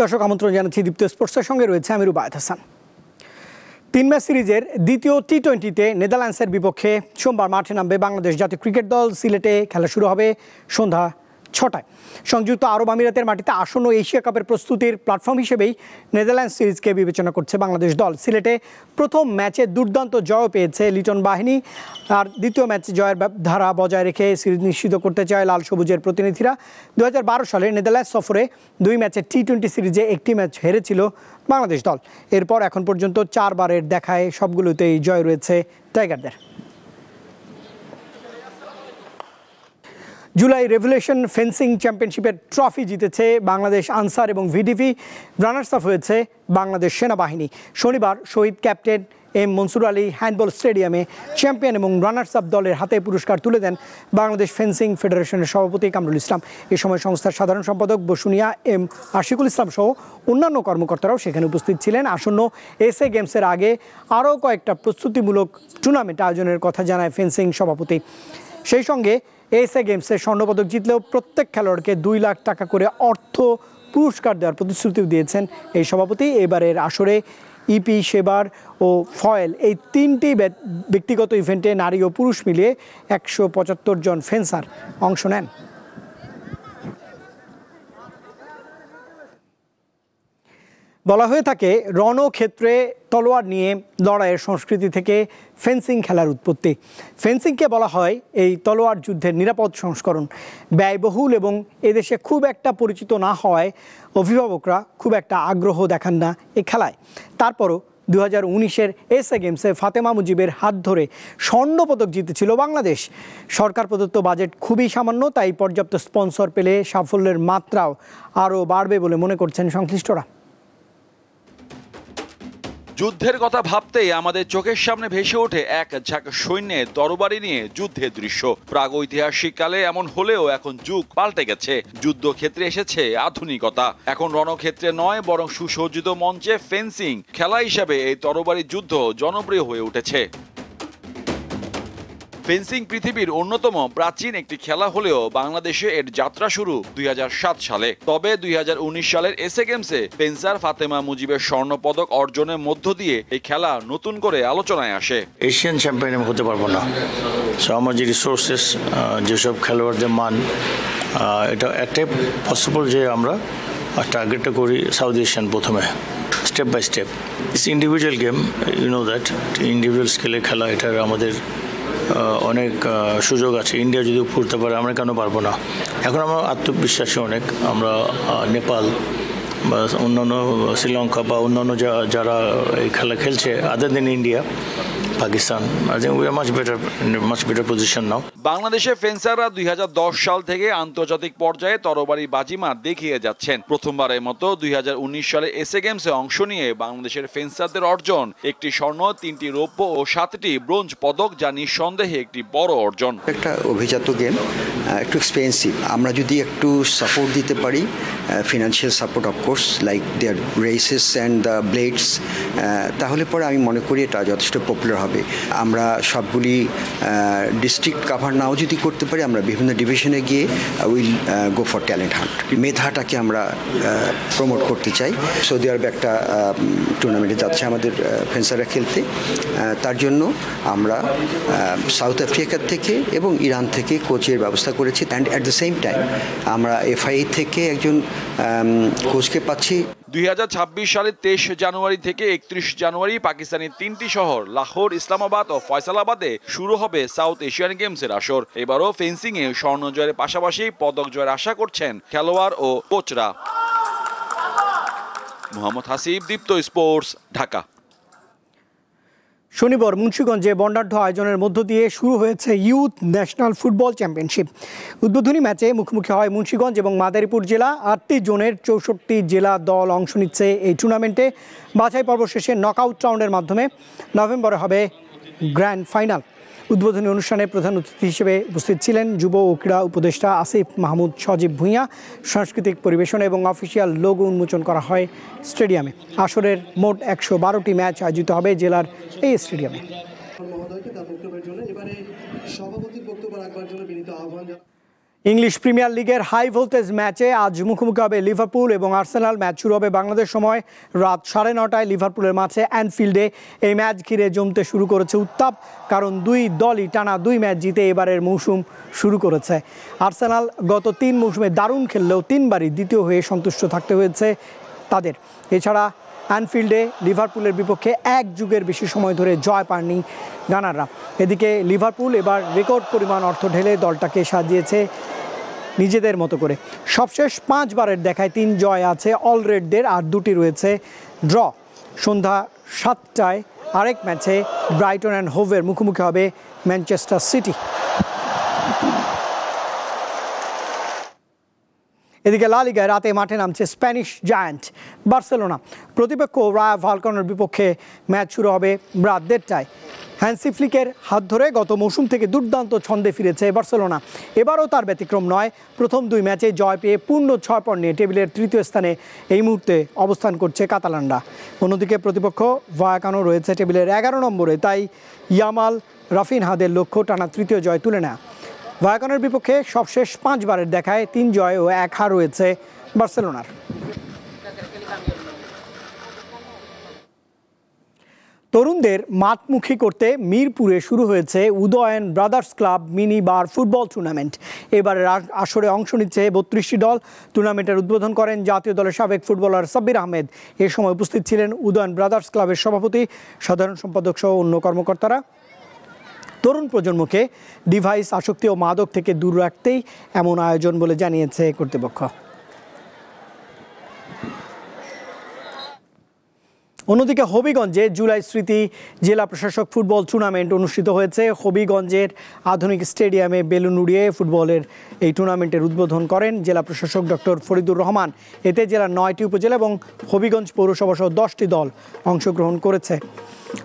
দর্শক আমন্ত্রণ জানাচ্ছি দীপ্ত স্পোর্টসের সঙ্গে রয়েছে আমি রুবায়েত হাসান। 3 ম্যাচ সিরিজের দ্বিতীয় টি-20তে নেদারল্যান্ডসের বিপক্ষে সোমবার মাঠে নামবে বাংলাদেশ জাতীয় ক্রিকেট দল। সিলেটে খেলা শুরু হবে সন্ধ্যা 6টায়। সংযুক্ত আরব আমিরাতের মাটিতে আসন্ন এশিয়া কাপের প্রস্তুতির প্ল্যাটফর্ম হিসেবেই নেদারল্যান্ডস সিরিজকে বিবেচনা করছে বাংলাদেশ দল। সিলেটে প্রথম ম্যাচে দুর্দান্ত জয় পেয়েছে লিটন বাহিনী, আর দ্বিতীয় ম্যাচে জয়ের ধারা বজায় রেখে সিরিজ নিশ্চিত করতে চায় লাল সবুজের প্রতিনিধিরা। 2012 সালে নেদারল্যান্ডস সফরে 2 ম্যাচের টি-20 সিরিজে একটি ম্যাচ হেরেছিল বাংলাদেশ দল। এরপর এখন পর্যন্ত 4 বারের দেখায় সবগুলোতেই জয় রয়েছে টাইগারদের। জুলাই রেভলিউশন ফেন্সিং চ্যাম্পিয়নশিপের ট্রফি জিতেছে বাংলাদেশ আনসার এবং ভিডিপি। রানার্স আপ হয়েছে বাংলাদেশ সেনাবাহিনী। শনিবার শহীদ captain M Mansur Ali handball স্টেডিয়ামে চ্যাম্পিয়ন এবং রানার্স আপ দলের হাতে পুরস্কার তুলে দেন বাংলাদেশ ফেন্সিং ফেডারেশনের সভাপতি কামরুল ইসলাম। এ সময় সংস্থার সাধারণ সম্পাদক বসুনিয়া এম আশিকুল ইসলাম সহ অন্যান্য কর্মকর্তারাও সেখানে উপস্থিত ছিলেন। আসন্ন এসএ গেমসের আগে আরও কয়েকটা প্রস্তুতিমূলক টুর্নামেন্ট আয়োজনের কথা জানায় ফেন্সিং সভাপতি। সেই সঙ্গে এসএ গেমসে স্বর্ণপদক জিতলেও প্রত্যেক খেলোয়াড়কে 2 লাখ টাকা করে অর্থ পুরস্কার দেওয়ার প্রতিশ্রুতি দিয়েছেন এই সভাপতি। এবারের আসরে ইপি, সেবার ও ফয়েল এই 3টি ব্যক্তিগত ইভেন্টে নারী ও পুরুষ মিলিয়ে 175 জন ফেন্সার অংশ নেন। বলা হয়ে থাকে রণক্ষেত্রে তলোয়ার নিয়ে লড়াইয়ের সংস্কৃতি থেকে ফেন্সিং খেলার উৎপত্তি। ফেন্সিংকে বলা হয় এই তলোয়ার যুদ্ধের নিরাপদ সংস্করণ। ব্যয়বহুল এবং এদেশে খুব একটা পরিচিত না হওয়ায় অভিভাবকরা খুব একটা আগ্রহ দেখান না এই খেলায়। তারপরও 2019-এর এসএ গেমসে ফাতেমা মুজিবের হাত ধরে স্বর্ণপদক জিতেছিল বাংলাদেশ। সরকার প্রদত্ত বাজেট খুবই সামান্য, তাই পর্যাপ্ত স্পন্সর পেলে সাফল্যের মাত্রাও আরও বাড়বে বলে মনে করছেন সংশ্লিষ্টরা। যুদ্ধের কথা ভাবতেই আমাদের চোখের সামনে ভেসে ওঠে এক ঝাঁক সৈন্যের তরবারি নিয়ে যুদ্ধের দৃশ্য। প্রাগৈতিহাসিক কালে এমন হলেও এখন যুগ পাল্টে গেছে। যুদ্ধক্ষেত্রে এসেছে আধুনিকতা। এখন রণক্ষেত্রে নয় বরং সুসজ্জিত মঞ্চে ফেন্সিং খেলা হিসাবে এই তরবারি যুদ্ধ জনপ্রিয় হয়ে উঠেছে। ফেন্সিং পৃথিবীর অন্যতম প্রাচীন একটি খেলা হলেও বাংলাদেশে এর যাত্রা শুরু 2007 সালে। তবে 2019 সালের এসএ গেমসে ফেন্সার ফাতেমা মুজিবের স্বর্ণপদক অর্জনের মধ্য দিয়ে এই খেলা নতুন করে আলোচনায় আসে। এশিয়ান চ্যাম্পিয়ন হতে পারবো না, সো আমার যে রিসোর্সেস, যেসব খেলোয়াড়দের মান, এটা একটাই পসিবল যে আমরা টার্গেটটা করি সাউথ এশিয়ান প্রথমে, step by step. It's individual game, you know that. Individual স্কেলে খেলা, এটার আমাদের অনেক সুযোগ আছে। ইন্ডিয়া যদি পড়তে পারে, আমরা কেন পারবো না? এখন আমরা আত্মবিশ্বাসী অনেক। আমরা নেপাল বা অন্যান্য শ্রীলঙ্কা বা অন্যান্য যারা এই খেলা খেলছে, other than India, Pakistan, I think we are much better position now. বাংলাদেশে ফেন্সাররা 2010 সাল থেকে আন্তর্জাতিক পর্যায়ে তরবারি বাজিমাত দেখিয়ে যাচ্ছেন। প্রথমবারের মতো 2019 সালে এসএ গেমসে অংশ নিয়ে বাংলাদেশের ফেন্সারদের অর্জন একটি স্বর্ণ, 3টি রৌপ্য ও 7টি ব্রোঞ্জ পদক, যা নিঃসন্দেহে একটি বড় অর্জন। একটা অভিজাত গেম, একটু এক্সপেন্সিভ। আমরা যদি একটু সাপোর্ট দিতে পারি, financial support of course, like their races and the blades, তাহলে পরে আমি মনে করি এটা যথেষ্ট পপুলার হবে। আমরা সবগুলি ডিস্ট্রিক্ট কাভার নাও যদি করতে পারি, আমরা বিভিন্ন ডিভিশনে গিয়ে will go for talent hunt. মেধাটাকে আমরা প্রমোট করতে চাই। সৌদি আরবে একটা টুর্নামেন্টে যাচ্ছে আমাদের ফেন্সাররা খেলতে। তার জন্য আমরা সাউথ আফ্রিকা থেকে এবং ইরান থেকে কোচের ব্যবস্থা করেছি, and at the same time আমরা এফআই থেকে একজন কোচকে পাচ্ছি। 2026 সালের 23 জানুয়ারি থেকে 31 জানুয়ারি পাকিস্তানের 3টি শহর লাহোর, ইসলামাবাদ ও ফয়সালাবাদে শুরু হবে সাউথ এশিয়ান গেমসের আসর। এবারও ফেন্সিংয়ে স্বর্ণ জয়ের পাশাপাশি পদক জয়ের আশা করছেন খেলোয়াড় ও কোচরা। মোহাম্মদ হাসিব, দীপ্ত স্পোর্টস, ঢাকা। শনিবার মুন্সিগঞ্জে বর্ণাঢ্য আয়োজনের মধ্য দিয়ে শুরু হয়েছে ইউথ ন্যাশনাল ফুটবল চ্যাম্পিয়নশিপ। উদ্বোধনী ম্যাচে মুখোমুখি হয় মুন্সিগঞ্জ এবং মাদারীপুর জেলা। 8টি জোনের 64 জেলা দল অংশ নিচ্ছে এই টুর্নামেন্টে। বাছাই পর্ব শেষে নকআউট রাউন্ডের মাধ্যমে নভেম্বরে হবে গ্র্যান্ড ফাইনাল। উদ্বোধনী অনুষ্ঠানে প্রধান অতিথি হিসেবে উপস্থিত ছিলেন যুব ও ক্রীড়া উপদেষ্টা আসিফ মাহমুদ সজীব ভূঁইয়া। সাংস্কৃতিক পরিবেশন এবং অফিসিয়াল লোগো উন্মোচন করা হয় স্টেডিয়ামে। আসরের মোট 112টি ম্যাচ আয়োজিত হবে জেলার এই স্টেডিয়ামে। ইংলিশ প্রিমিয়ার লিগের হাই ভোল্টেজ ম্যাচে আজ মুখোমুখি হবে লিভারপুল এবং আর্সেনাল। ম্যাচ শুরু হবে বাংলাদেশ সময় রাত 9:30টায় লিভারপুলের মাঠে অ্যানফিল্ডে। এই ম্যাচ ঘিরে জমতে শুরু করেছে উত্তাপ, কারণ দুই দলই টানা 2 ম্যাচ জিতে এবারের মৌসুম শুরু করেছে। আর্সেনাল গত 3 মৌসুমে দারুণ খেললেও 3বারই দ্বিতীয় হয়ে সন্তুষ্ট থাকতে হয়েছে তাদের। এছাড়া অ্যানফিল্ডে লিভারপুলের বিপক্ষে 1 যুগের বেশি সময় ধরে জয় পাননি গানাররা। এদিকে লিভারপুল এবার রেকর্ড পরিমাণ অর্থ ঢেলে দলটাকে সাজিয়েছে নিজেদের মতো করে। সবশেষ 5 বারের দেখায় 3 জয় আছে অল রেডদের, আর 2টি রয়েছে ড্র। সন্ধ্যা 7টায় আরেক ম্যাচে ব্রাইটন অ্যান্ড হোভের মুখোমুখি হবে ম্যানচেস্টার সিটি। এদিকে লা লিগায় রাতে মাঠে নামছে স্প্যানিশ জায়ান্ট বার্সেলোনা। প্রতিপক্ষ রায়া ভালকানোর বিপক্ষে ম্যাচ শুরু হবে রাত 1:30টায়। হ্যান্সি ফ্লিকের হাত ধরে গত মৌসুম থেকে দুর্দান্ত ছন্দে ফিরেছে বার্সেলোনা। এবারও তার ব্যতিক্রম নয়। প্রথম 2 ম্যাচে জয় পেয়ে পূর্ণ 6 পয়েন্ট নিয়ে টেবিলের 3য় স্থানে এই মুহূর্তে অবস্থান করছে কাতালানরা। অন্যদিকে প্রতিপক্ষ ভায়াকানো রয়েছে টেবিলের 11 নম্বরে। তাই ইয়ামাল রাফিনহাদের লক্ষ্য টানা 3য় জয় তুলে নেয়। ভায়াকানোর বিপক্ষে সবশেষ 5 বারের দেখায় 3 জয় ও 1 হার রয়েছে বার্সেলোনার। তরুণদের মাঠমুখী করতে মিরপুরে শুরু হয়েছে উদয়ন ব্রাদার্স ক্লাব মিনি বার ফুটবল টুর্নামেন্ট। এবারের আসরে অংশ নিচ্ছে 32টি দল। টুর্নামেন্টের উদ্বোধন করেন জাতীয় দলের সাবেক ফুটবলার সাব্বির আহমেদ। এ সময় উপস্থিত ছিলেন উদয়ন ব্রাদার্স ক্লাবের সভাপতি, সাধারণ সম্পাদক সহ অন্য কর্মকর্তারা। তরুণ প্রজন্মকে ডিভাইস আসক্তি ও মাদক থেকে দূর রাখতেই এমন আয়োজন বলে জানিয়েছে কর্তৃপক্ষ। অন্যদিকে হবিগঞ্জে জুলাই স্মৃতি জেলা প্রশাসক ফুটবল টুর্নামেন্ট অনুষ্ঠিত হয়েছে। হবিগঞ্জের আধুনিক স্টেডিয়ামে বেলুন উড়িয়ে ফুটবলের এই টুর্নামেন্টের উদ্বোধন করেন জেলা প্রশাসক ডক্টর ফরিদুর রহমান। এতে জেলার 9টি উপজেলা এবং হবিগঞ্জ পৌরসভা সহ 10টি দল অংশগ্রহণ করেছে।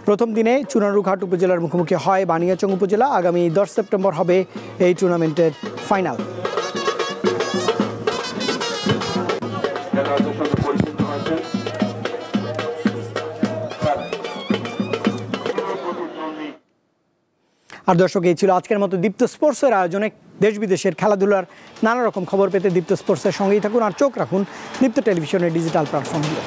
প্রথম দিনে চুনারুঘাট উপজেলার মুখোমুখি হয় বানিয়াচং উপজেলা। আগামী 10 সেপ্টেম্বর হবে এই টুর্নামেন্টের ফাইনাল। আর দর্শক, এই ছিল আজকের মতো দীপ্ত স্পোর্টসের আয়োজনে। দেশ বিদেশের খেলাধুলার নানা রকম খবর পেতে দীপ্ত স্পোর্টসের সঙ্গেই থাকুন আর চোখ রাখুন দীপ্ত টেলিভিশনের ডিজিটাল প্ল্যাটফর্মগুলো।